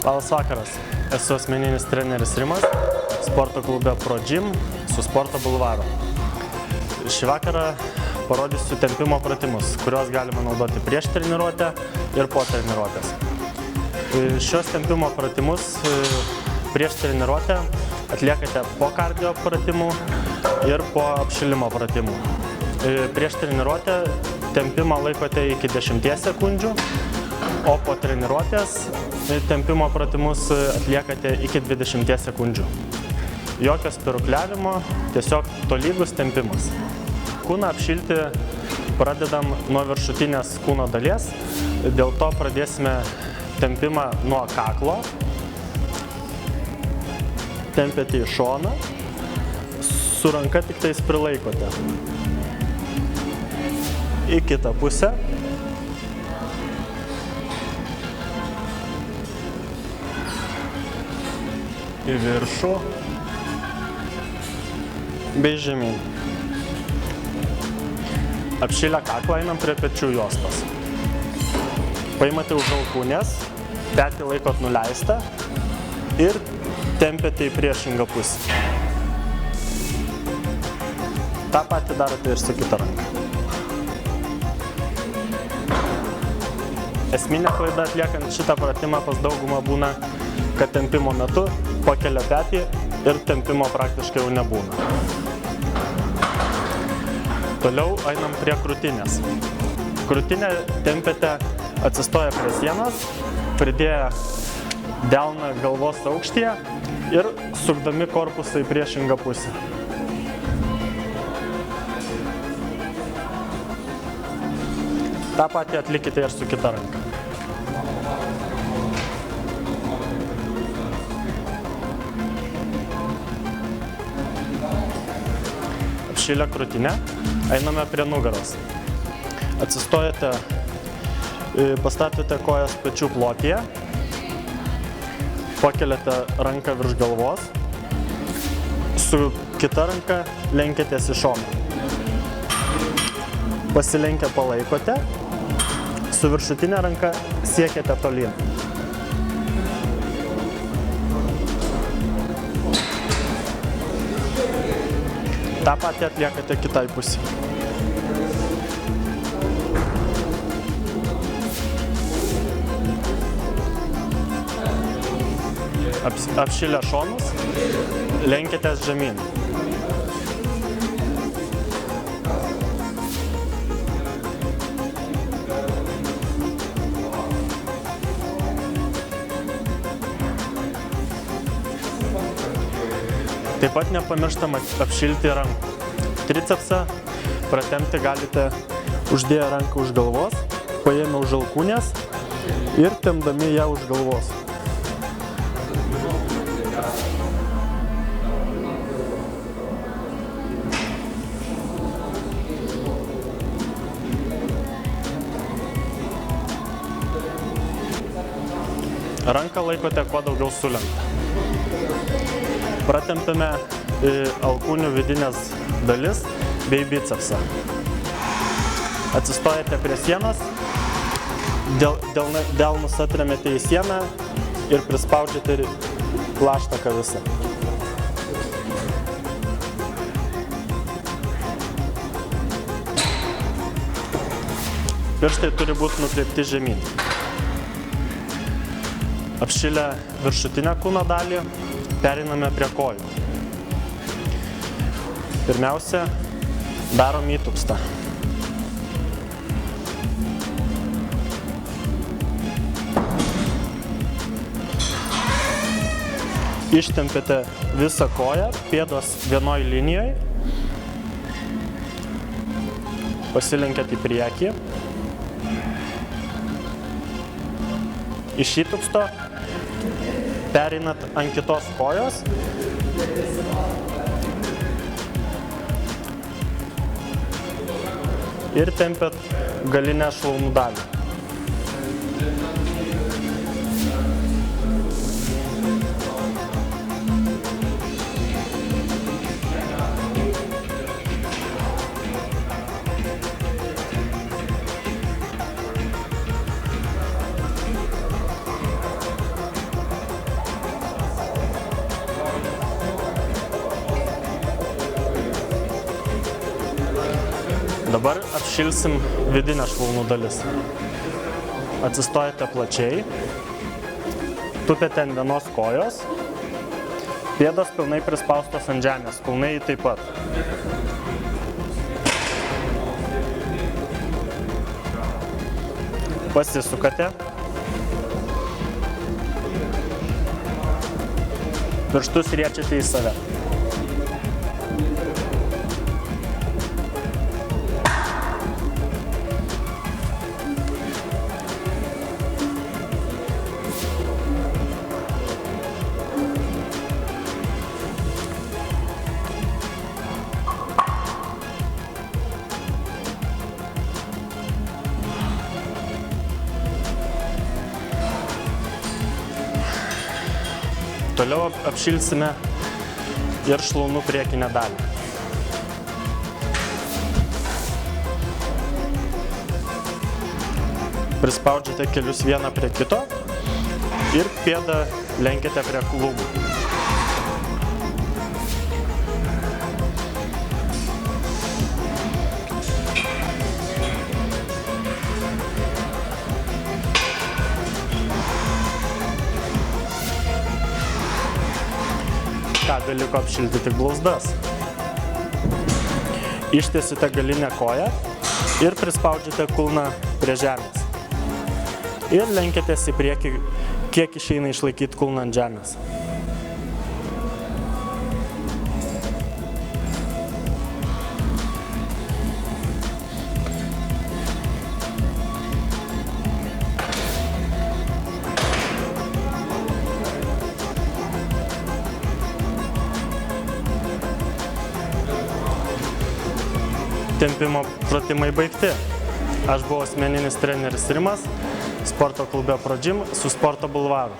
Labas vakaras, esu asmeninis treneris Rimas, sporto klube Pro Gym su Sporto Bulvaru. Šį vakarą parodysiu tempimo pratimus, kuriuos galima naudoti prieš treniruotę ir po treniruotės. Šios tempimo pratimus prieš treniruotę atliekate po kardio pratimų ir po apšilimo pratimų. Prieš treniruotę tempimą laikote iki 10 sekundžių, o po treniruotės tempimo pratimus atliekate iki 20 sekundžių. Jokio spirukliavimo, tiesiog tolygus tempimas. Kūną apšilti pradedam nuo viršutinės kūno dalies, dėl to pradėsime tempimą nuo kaklo. Tempiate į šoną, su ranka tik tais prilaikote. Į kitą pusę. Į viršų bei žemyn. Apšilę kaklą einam prie pečių juostos. Paimate už alkūnės, petį laikot nuleistą ir tempiate į priešingą pusę. Ta patį darote ir su kita ranka. Esminė klaida atliekant šitą pratimą pas daugumą būna, kad tempimo metu pakelia petį ir tempimo praktiškai jau nebūna. Toliau einam prie krūtinės. Krūtinę tempiate atsistoję prie sienos, pridėję delną galvos aukštyje ir sukdami korpusą į priešingą pusę. Ta patį atlikite ir su kita ranka. Apšilę krūtinę, einame prie nugaros. Atsistojate, pastatote kojas pečių plotyje, pakeliate ranką virš galvos, su kita ranka lenkėtės į šoną. Pasilenkę palaikote, su viršutinė ranka siekiate tolyn. Ta patį atliekate kitai pusei. Apšilę šonus, lenkitės žemyn. Taip pat nepamirštam apšilti rankų. Tricepsą pratempti galite uždėję ranką už galvos, paėmę už alkūnės ir tempdami ją už galvos. Ranką laikote kuo daugiau sulenktą. Pratempiame alkūnių vidinės dalis bei bicepsą. Atsistojate prie sienos, delnus atremiate į sieną ir prispaudžiate plaštaką visą. Pirštai turi būti nukreipti žemyn. Apšilę viršutinę kūno dalį, pereiname prie kojų. Pirmiausia, darom įtupstą. Ištempiate visą koją, pėdos vienoj linijoje. Pasilenkiat į priekį. Iš įtupsto pereinat ant kitos kojos ir tempiat galinę šlaunų dalį. Dabar apšilsim vidinę šlaunų dalis. Atsistojate plačiai, tupėte ant vienos kojos, pėdos pilnai prispaustos ant žemės, kulnai taip pat. Pasisukate, pirštus riečiate į save. Toliau apšilsime ir šlaunų priekinę dalį. Prispaudžiate kelius vieną prie kito ir pėdą lenkiate prie klubų. Ką beliko apšilti tik blauzdas. Ištiesite galinę koją ir prispaudžiate kulną prie žemės. Ir lenkiatės į priekį, kiek išeina išlaikyti kulną ant žemės. Tempimo pratimai baigti. Aš buvau asmeninis treneris Rimas, sporto klube Pro Gym su Sporto Bulvaru.